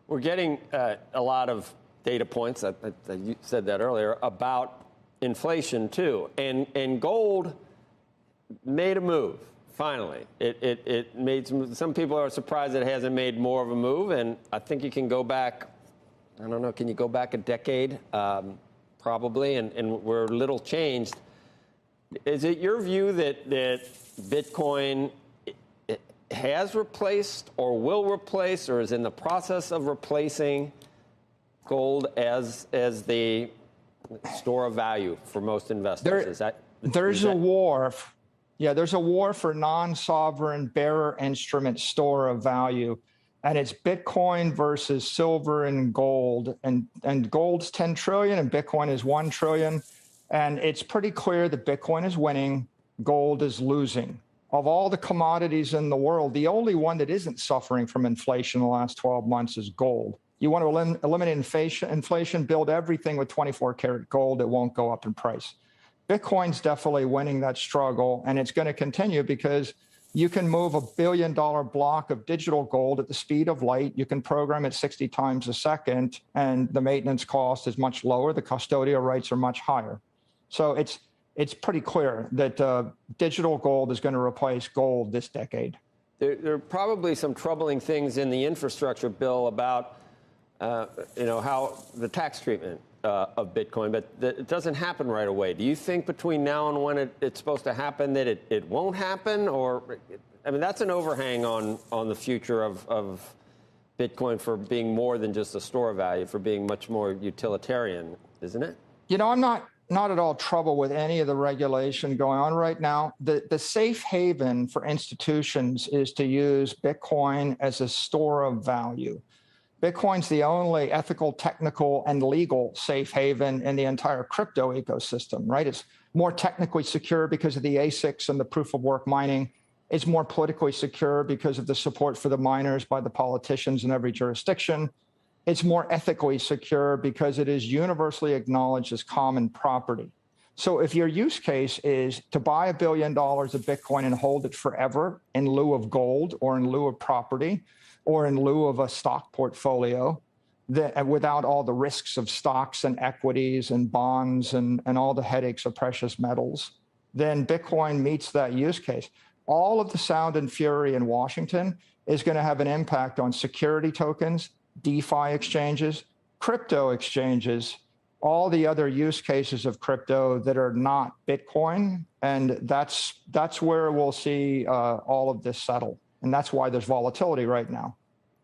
We're getting a lot of data points, you said that earlier, about inflation too. And gold made a move, finally. It made some people are surprised it hasn't made more of a move. And I think you can go back, I don't know, can you go back a decade? Probably, and we're a little changed. Is it your view that Bitcoin has replaced or will replace or is in the process of replacing gold as the store of value for most investors? There's a war. Yeah, there's a war for non-sovereign bearer instrument store of value. And it's Bitcoin versus silver and gold. And gold's 10 trillion and Bitcoin is 1 trillion. And it's pretty clear that Bitcoin is winning, gold is losing. Of all the commodities in the world, the only one that isn't suffering from inflation in the last 12 months is gold. You want to eliminate inflation, build everything with 24-karat gold. It won't go up in price. Bitcoin's definitely winning that struggle, and it's going to continue because you can move $1 billion block of digital gold at the speed of light. You can program it 60 times a second, and the maintenance cost is much lower. The custodial rights are much higher. So it's pretty clear that digital gold is going to replace gold this decade. There are probably some troubling things in the infrastructure bill about how the tax treatment of Bitcoin, but it doesn't happen right away. Do you think between now and when it's supposed to happen that it won't happen? Or, I mean, that's an overhang on the future of Bitcoin for being more than just a store of value, for being much more utilitarian, isn't it? You know, I'm not at all troubled with any of the regulation going on right now. The safe haven for institutions is to use Bitcoin as a store of value. Bitcoin's the only ethical, technical, and legal safe haven in the entire crypto ecosystem, right? It's more technically secure because of the ASICs and the proof of work mining. It's more politically secure because of the support for the miners by the politicians in every jurisdiction. It's more ethically secure because it is universally acknowledged as common property. So if your use case is to buy $1 billion of Bitcoin and hold it forever in lieu of gold or in lieu of property, or in lieu of a stock portfolio without all the risks of stocks and equities and bonds and all the headaches of precious metals, then Bitcoin meets that use case. All of the sound and fury in Washington is going to have an impact on security tokens, DeFi exchanges, crypto exchanges, all the other use cases of crypto that are not Bitcoin. And that's where we'll see all of this settle. And that's why there's volatility right now.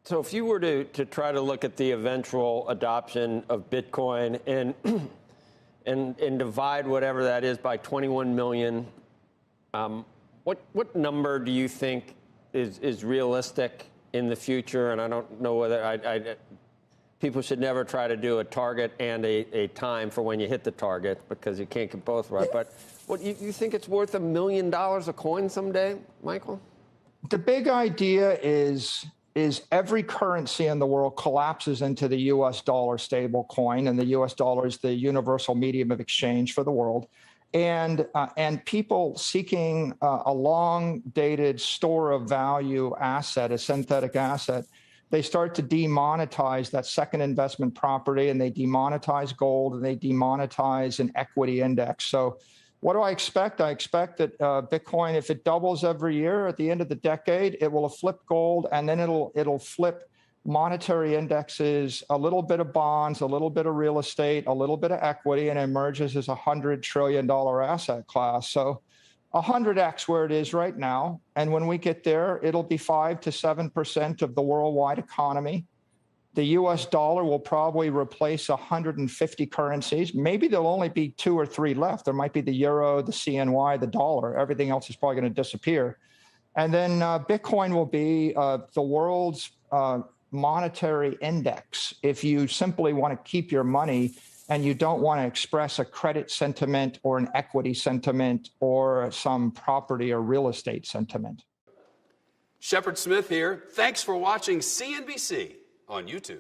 So if you were to try to look at the eventual adoption of Bitcoin and divide whatever that is by 21 million, what number do you think is realistic in the future? And I don't know whether people should never try to do a target and a time for when you hit the target because you can't get both right. But what you think it's worth $1 million a coin someday, Michael? The big idea is every currency in the world collapses into the U.S. dollar stable coin, and the U.S. dollar is the universal medium of exchange for the world. And people seeking a long-dated store of value asset, a synthetic asset, they start to demonetize that second investment property, and they demonetize gold, and they demonetize an equity index. So what do I expect? I expect that Bitcoin, if it doubles every year at the end of the decade, it will flip gold, and then it'll flip monetary indexes, a little bit of bonds, a little bit of real estate, a little bit of equity, and emerges as a $100 trillion asset class. So 100x where it is right now. And when we get there, it'll be 5 to 7% of the worldwide economy. The US dollar will probably replace 150 currencies. Maybe there'll only be 2 or 3 left. There might be the euro, the CNY, the dollar. Everything else is probably going to disappear. And then Bitcoin will be the world's monetary index. If you simply want to keep your money and you don't want to express a credit sentiment or an equity sentiment or some property or real estate sentiment. Shepard Smith here. Thanks for watching CNBC on YouTube.